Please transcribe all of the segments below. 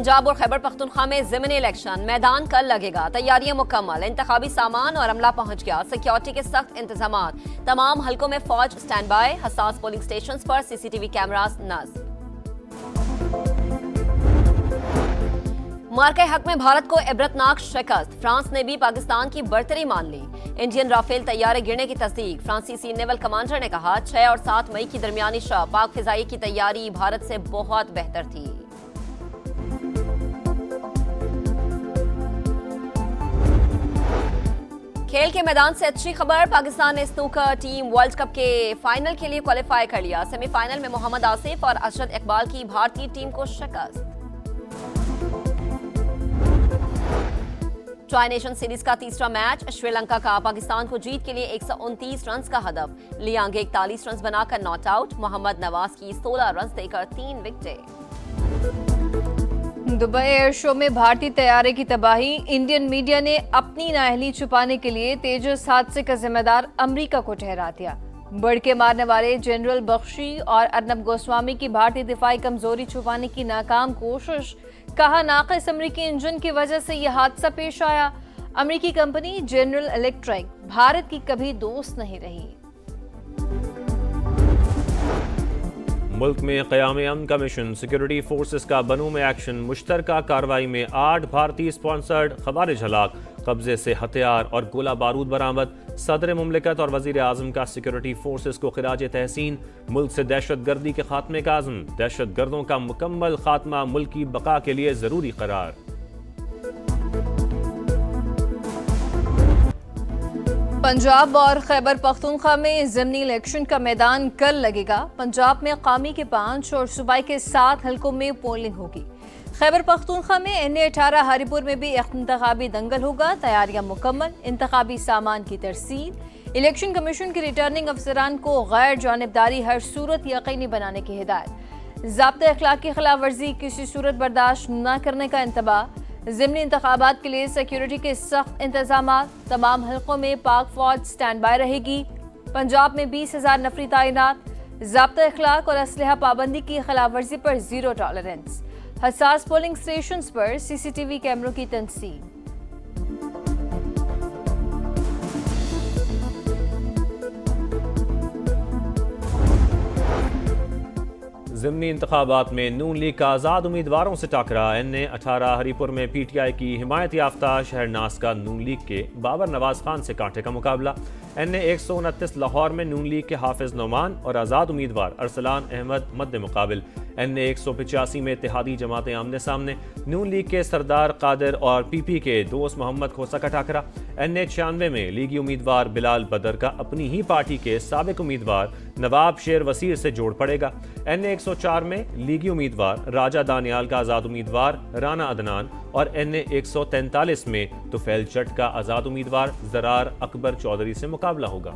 पंजाब और खैबर पख्तूनख्वा में ज़िमनी इलेक्शन, मैदान कल लगेगा, तैयारियां मुकम्मल, इंतखाबी सामान और अमला पहुंच गया, सिक्योरिटी के सख्त इंतजाम, तमाम हलकों में फौज स्टैंड बाय, हसास पोलिंग स्टेशन पर सीसीटीवी कैमरास नस्ब। मार्के हक में भारत को इबरतनाक शिकस्त, फ्रांस ने भी पाकिस्तान की बर्तरी मान ली। इंडियन राफेल तैयारे गिरने की तस्दीक, फ्रांसीसी नेवल कमांडर ने कहा 6 और 7 मई की दरमियानी शब पाक फिजाई की तैयारी भारत से बहुत बेहतर थी। खेल के मैदान से अच्छी खबर, पाकिस्तान ने स्नूकर टीम वर्ल्ड कप के फाइनल के लिए क्वालिफाई कर लिया। सेमीफाइनल में मोहम्मद आसिफ और अशरद इकबाल की भारतीय टीम को शिकस्त। ट्राई नेशन सीरीज का तीसरा मैच, श्रीलंका का पाकिस्तान को जीत के लिए 129 रन का हदफ, लियांग 41 रन बनाकर नॉट आउट, मोहम्मद नवाज की 16 रन देकर 3 विकेटें। दुबई एयर शो में भारतीय तैयारे की तबाही, इंडियन मीडिया ने अपनी नाअहली छुपाने के लिए तेजस हादसे का जिम्मेदार अमेरिका को ठहरा दिया। बढ़ के मारने वाले जनरल बख्शी और अर्नब गोस्वामी की भारतीय दिफाई कमजोरी छुपाने की नाकाम कोशिश, कहा नाक़िस अमेरिकी इंजन की वजह से यह हादसा पेश आया। अमेरिकी कंपनी जनरल इलेक्ट्रिक भारत की कभी दोस्त नहीं रही। मुल्क में क़याम अमन का मिशन, सिक्योरिटी फोर्सेस का बनू में एक्शन, मुश्तरका कार्रवाई में 8 भारतीय स्पॉन्सर्ड खवारिज हलाक, कब्जे से हथियार और गोला बारूद बरामद। सदर मुमलिकत और वजीर आजम का सिक्योरिटी फोर्सेस को खिराज तहसीन, मुल्क से दहशत गर्दी के खात्मे का आज़म, दहशत गर्दों का मुकम्मल खात्मा मुल्क की बका के लिए जरूरी करार। पंजाब और खैबर पख्तूनख्वा में ज़िमनी इलेक्शन का मैदान कल लगेगा। पंजाब में कामी के 5 और सूबाई के 7 हलकों में पोलिंग होगी। खैबर पख्तूनख्वा में NA-18 हरिपुर में भी इंतखाबी दंगल होगा, तैयारियां मुकम्मल, इंतखाबी सामान की तरसील। इलेक्शन कमीशन के रिटर्निंग अफसरान को गैर जानिबदारी हर सूरत यकीनी बनाने की हिदायत। ज़ाब्ते अखलाक की खिलाफ वर्जी किसी सूरत बर्दाश्त न करने का इंतबाह। ज़िमनी इंतखाबात के लिए सिक्योरिटी के सख्त इंतजाम, तमाम हलकों में पाक फौज स्टैंड बाय रहेगी। पंजाब में 20,000 नफरी तैनात, ज़ाब्ता अखलाक और असलहा पाबंदी की खिलाफ वर्जी पर 0 टॉलरेंस। हसास पोलिंग स्टेशन पर CCTV कैमरों की तनसीब। ज़िमनी इंतखाबात में नून लीग का आज़ाद उम्मीदवारों से टाकरा, NA-18 हरिपुर में PTI की हिमायत याफ्ता शहरनाज का नून लीग के बाबर नवाज खान से कांटे का मुकाबला। NA-129 लाहौर में नून लीग के हाफिज नोमान और आज़ाद उम्मीदवार अरसलान अहमद मद्दे मुकाबिल। NA-185 में इत्तेहादी जमातें आमने सामने, नून लीग के सरदार कादिर और PP के दोस्त मोहम्मद खोसा का टाकरा। NA-96 में लीगी उम्मीदवार बिलाल बदर का अपनी ही पार्टी के साबिक उम्मीदवार नवाब शेर वसीर से जोड़ पड़ेगा। NA-104 में लीगी उम्मीदवार राजा दानियाल का आज़ाद उम्मीदवार राना अदनान और NA-143 में तुफैल जट का आज़ाद उम्मीदवार जरार अकबर चौधरी से मुकाबला होगा।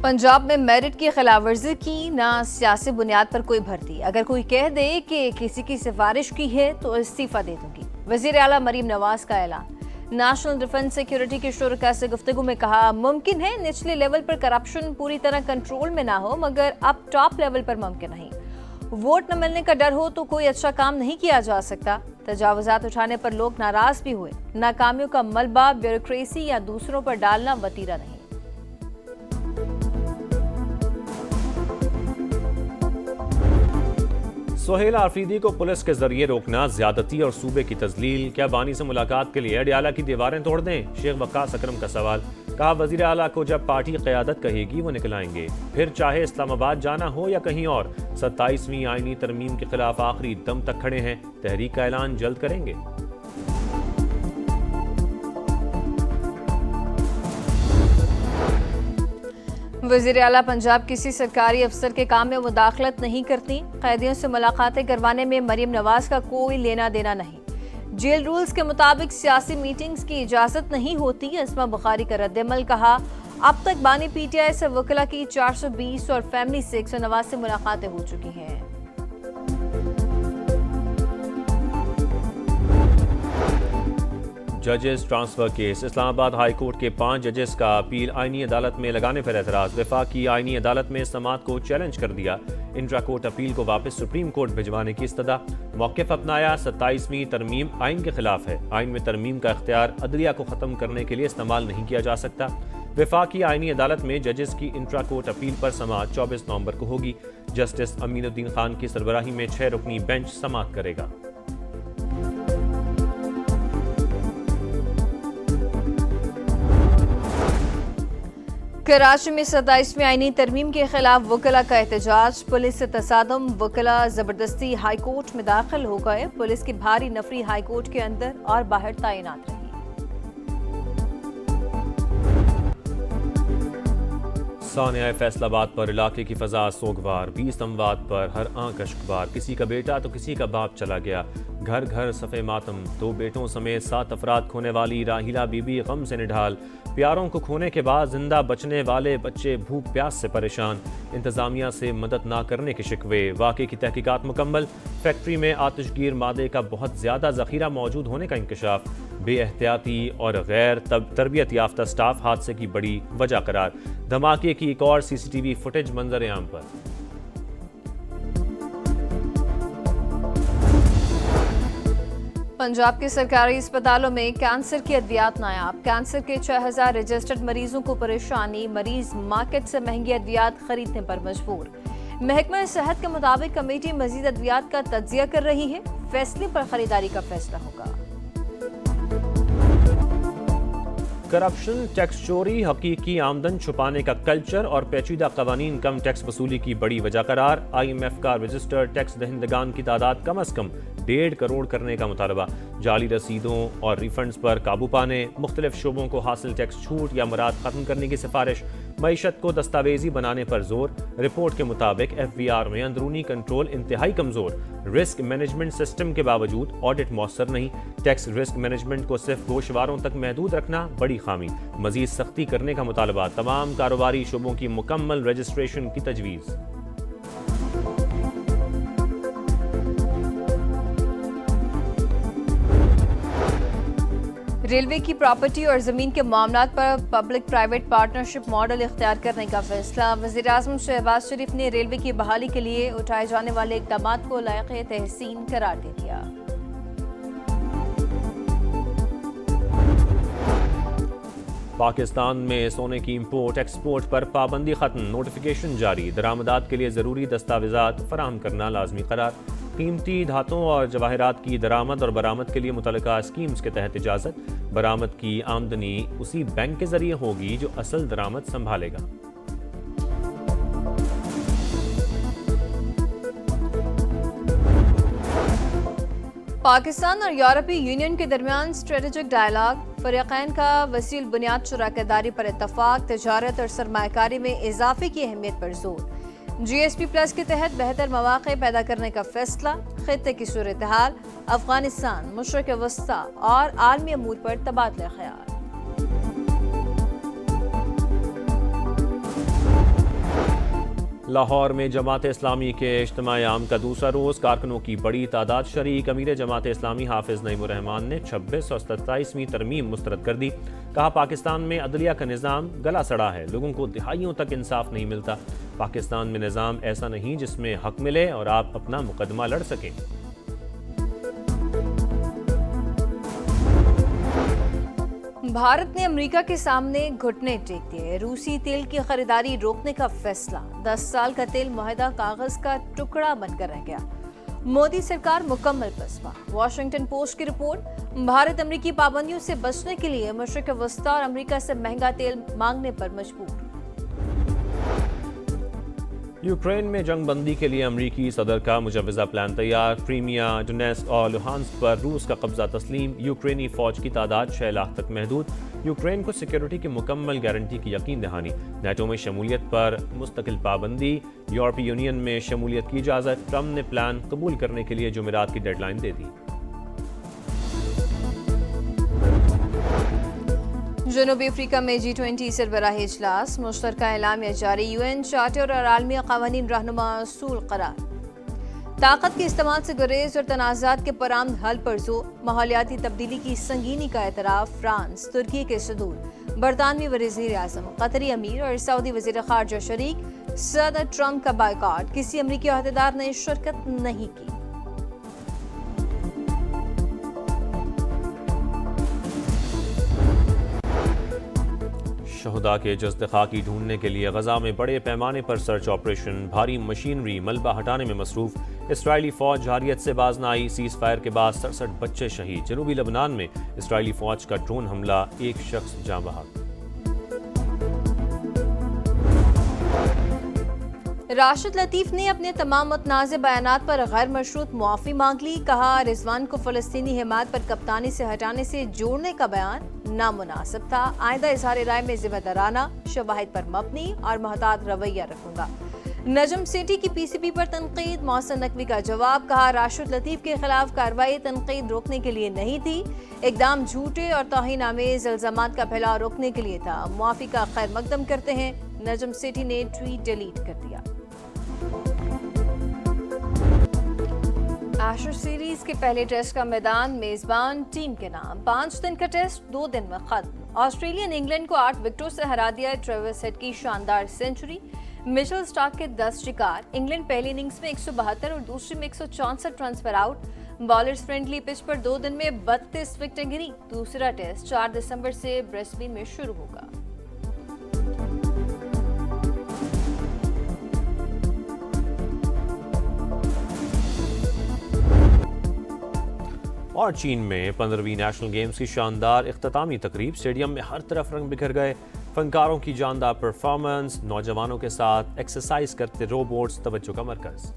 पंजाब में मेरिट की खिलाफवर्जी की ना सियासी बुनियाद पर कोई भर्ती, अगर कोई कह दे कि किसी की सिफारिश की है तो इस्तीफा दे दूंगी। वजीर आला मरीम नवाज का ऐलान। नेशनल डिफेंस सिक्योरिटी के शुरका से गुफ्तगू में कहा, मुमकिन है निचले लेवल पर करप्शन पूरी तरह कंट्रोल में ना हो, मगर अब टॉप लेवल पर मुमकिन नहीं। वोट न मिलने का डर हो तो कोई अच्छा काम नहीं किया जा सकता। तजावुजात उठाने पर लोग नाराज भी हुए। नाकामियों का मलबा ब्यूरोक्रेसी या दूसरों पर डालना वतीरा नहीं। सोहेल आफरीदी को पुलिस के जरिए रोकना ज्यादती और सूबे की तजलील, क्या बानी से मुलाकात के लिए अडियाला की दीवारें तोड़ दें? शेख वक्कास अकरम का सवाल। कहा, वजीर आला को जब पार्टी क़यादत कहेगी वो निकल आएंगे, फिर चाहे इस्लामाबाद जाना हो या कहीं और। 27वीं आईनी तरमीम के खिलाफ आखिरी दम तक खड़े हैं, तहरीक का ऐलान जल्द करेंगे। वज़ीर आला पंजाब किसी सरकारी अफसर के काम में मुदाखलत नहीं करती। कैदियों से मुलाकातें करवाने में मरीम नवाज का कोई लेना देना नहीं। जेल रूल्स के मुताबिक सियासी मीटिंग्स की इजाजत नहीं होती। अस्मा बुखारी का रद्दमल। कहा, अब तक बानी PTI से वकला की 420 और फैमिली से 189 मुलाकातें हो चुकी हैं। जजेस transfer case. Islamabad high court के 5 जजेस का अपील आईनी अदालत में लगाने पर एतराज़। वफाकी आईनी अदालत में समाअत को चैलेंज कर दिया। इंट्रा कोर्ट अपील को वापस सुप्रीम कोर्ट भिजवाने की इस्तदा। मौक़िफ़ अपनाया। 27वीं तरमीम आइन के खिलाफ है। आइन में तरमीम का इख्तियार अदलिया को ख़त्म करने के लिए इस्तेमाल नहीं किया जा सकता। वफाकी आईनी अदालत में जजेस की इंट्रा कोर्ट अपील पर समाअत 24 नवंबर को होगी। जस्टिस अमीनुद्दीन खान की सरबराही में 6 रुकनी बेंच समाअत करेगा। कराची में 27वीं आईनी तरमीम के खिलाफ वकला का एहतजाज। पुलिस से तसादम, वकला जबरदस्ती हाई कोर्ट में दाखिल हो गए। पुलिस की भारी नफरी हाई कोर्ट के अंदर और बाहर तैनात रही। सानिया फैसलाबाद पर इलाके की फजा सोगवार। 20 अमवात पर हर आंख अश्कबार। किसी का बेटा तो किसी का बाप चला गया। घर घर सफ़े मातम। 2 बेटों समेत 7 अफराद खोने वाली राहिला बीबी गम से निढाल। प्यारों को खोने के बाद जिंदा बचने वाले बच्चे भूख प्यास से परेशान। इंतजामिया से मदद ना करने के शिकवे। वाक़े की तहकीकात मुकम्मल। फैक्ट्री में आतिशगीर मादे का बहुत ज़्यादा ज़ख़ीरा मौजूद होने का इंकशाफ। बेएहतियाती और गैर तरबियत याफ्ता स्टाफ हादसे की बड़ी वजह करार। धमाके की एक और CCTV फुटेज मंजर आम पर। पंजाब के सरकारी अस्पतालों में कैंसर की अद्वियात नायाब। कैंसर के 6000 रजिस्टर्ड मरीजों को परेशानी। मरीज मार्केट से महंगी अद्वियात खरीदने पर मजबूर। महकमा सेहत के मुताबिक कमेटी मजीद अद्वियात का तज्जिया कर रही है। फैसले पर खरीदारी का फैसला होगा। करप्शन, टैक्स चोरी, हकीकी आमदन छुपाने का कल्चर और पेचीदा कवानीन कम टैक्स वसूली की बड़ी वजह करार। IMF का रजिस्टर्ड टैक्स दहिंदगान की तादाद कम अज कम 1.5 करोड़ करने का मुतालबा। जाली रसीदों और रिफंड्स पर काबू पाने, मुख्तलिफ शोबों को हासिल टैक्स छूट या मुराद खत्म करने की सिफारिश। मईशत को दस्तावेजी बनाने पर जोर। रिपोर्ट के मुताबिक FVR में अंदरूनी कंट्रोल इंतहाई कमजोर। रिस्क मैनेजमेंट सिस्टम के बावजूद ऑडिट मौसर नहीं। टैक्स रिस्क मैनेजमेंट को सिर्फ गोशवारों तक महदूद रखना बड़ी खामी। मजीद सख्ती करने का मुतालबा। तमाम कारोबारी शोबों की मुकम्मल रजिस्ट्रेशन की तजवीज़। रेलवे की प्रॉपर्टी और जमीन के मामलात पर पब्लिक प्राइवेट पार्टनरशिप मॉडल इख्तियार करने का फैसला। वज़ीर-ए-आज़म शहबाज शरीफ ने रेलवे की बहाली के लिए उठाए जाने वाले इक़दामात को लायक़े तहसीन करार दे दिया। पाकिस्तान में सोने की इंपोर्ट एक्सपोर्ट पर पाबंदी खत्म। नोटिफिकेशन जारी। दरामदात के लिए ज़रूरी दस्तावेज़ात फराहम करना लाजमी करार। कीमती धातुओं और जवाहरात की दरामद और बरामद के लिए मुतल्लिका स्कीम्स के तहत इजाज़त। बरामद की आमदनी उसी बैंक के जरिए होगी जो असल दरामद संभालेगा। पाकिस्तान और यूरोपीय यूनियन के दरमियान स्ट्रेटेजिक डायलॉग। फरीक़ैन का वसील बुनियाद शराकतदारी पर इत्तफाक। तजारत और सरमायाकारी में इजाफे की अहमियत पर जोर। GSP प्लस के तहत बेहतर मौक़े पैदा करने का फैसला। खित्ते की सूरत हाल, अफगानिस्तान, मशरिक़ वस्ता और आलमी अमूर पर तबादला ख्याल। लाहौर में जमात इस्लामी के इज्तिमा आम का दूसरा रोज़। कारकुनों की बड़ी तादाद शरीक। अमीर जमात इस्लामी हाफिज नईमुर रहमान ने 26 और 27वीं तरमीम मुस्तरद कर दी। कहा पाकिस्तान में अदलिया का निज़ाम गला सड़ा है। लोगों को दिहाइयों तक इंसाफ नहीं मिलता। पाकिस्तान में निज़ाम ऐसा नहीं जिसमें हक मिले और आप अपना मुकदमा लड़ सकें। भारत ने अमेरिका के सामने घुटने टेक दिए। रूसी तेल की खरीदारी रोकने का फैसला। 10 साल का तेल मुआहदा कागज का टुकड़ा बनकर रह गया। मोदी सरकार मुकम्मल पसपा। वॉशिंगटन पोस्ट की रिपोर्ट। भारत अमेरिकी पाबंदियों से बचने के लिए मशरिक़ वस्ता और अमेरिका से महंगा तेल मांगने पर मजबूर। यूक्रेन में जंग बंदी के लिए अमरीकी सदर का मुजव्वज़ा प्लान तैयार। क्रीमिया, डोनेट्स्क और लुहान्स्क पर रूस का कब्जा तस्लीम। यूक्रेनी फौज की तादाद 6 लाख तक महदूद। यूक्रेन को सिक्योरिटी की मुकम्मल गारंटी की यकीन दहानी। नेटो में शमूलियत पर मुस्तकिल पाबंदी। यूरोपीय यूनियन में शमूलियत की इजाज़त। ट्रम्प ने प्लान कबूल करने के लिए जुमेरात की डेडलाइन दे दी। जनूबी अफ्रीका में G20 सरबराही इजलास। मुश्तरका एलामिया जारी। UN चार्टर और आलमी क़वानीन रहनुमा असूल करार। ताकत के इस्तेमाल से गुरेज और तनाज़ात के परामद हल पर जोर, माहौलियाती तब्दीली की संगीनी का एतराफ़ फ्रांस, तुर्की के सदूर, बरतानवी वज़ीर आज़म, कतरी अमीर और सऊदी वज़ीर ख़ारजा शरीक, सदर ट्रंप का बायकॉट, किसी अमरीकी अहदेदार ने शिरकत नहीं की। शहुदा के जस्द खाकी ढूंढने के लिए गजा में बड़े पैमाने पर सर्च ऑपरेशन, भारी मशीनरी मलबा हटाने में मसरूफ। इसराइली फौज जारियत से बाज न आई, सीज फायर के बाद 67 बच्चे शहीद। जनूबी लबनान में इसराइली फौज का ड्रोन हमला, एक शख्स जाँ बहक। राशिद लतीफ ने अपने तमाम मुतनाज़ बयानात पर गैर मशरूत मुआफ़ी मांग ली। कहा, रिजवान को फ़लस्तीनी हिमायत पर कप्तानी से हटाने से जोड़ने का बयान नामुनासिब था। आइंदा इज़हार राय में ज़िम्मेदाराना, शवाहिद पर मबनी और मोहतात रवैया रखूंगा। नजम सेठी की पीसीबी पर तनकीद, मोहसिन नकवी का जवाब। कहा, राशिद लतीफ के खिलाफ कार्रवाई तनकीद रोकने के लिए नहीं थी, इकदाम झूठे और तौहीन आमेज इल्जामात का फैलाव रोकने के लिए था। मुआफ़ी का खैर मकदम करते हैं। नजम सेठी ने ट्वीट डिलीट कर दिया। एशेज सीरीज के पहले टेस्ट का मैदान मेजबान टीम के नाम। 5 दिन का टेस्ट 2 दिन में खत्म। ऑस्ट्रेलिया ने इंग्लैंड को 8 विकेटों से हरा दिया। ट्रेविस हेड की शानदार सेंचुरी, मिचेल स्टार्क के 10 शिकार। इंग्लैंड पहली इनिंग्स में 172 और दूसरी में 164 रन पर आउट। बॉलर्स फ्रेंडली पिच पर 2 दिन में 32 विकेटें गिरी। दूसरा टेस्ट 4 दिसंबर से ब्रिस्बेन में शुरू होगा। और चीन में 15वीं नेशनल गेम्स की शानदार इख्तितामी तकरीब, स्टेडियम में हर तरफ रंग बिखर गए। फनकारों की जानदार परफॉर्मेंस, नौजवानों के साथ एक्सरसाइज करते रोबोट्स तवज्जो का मरकज।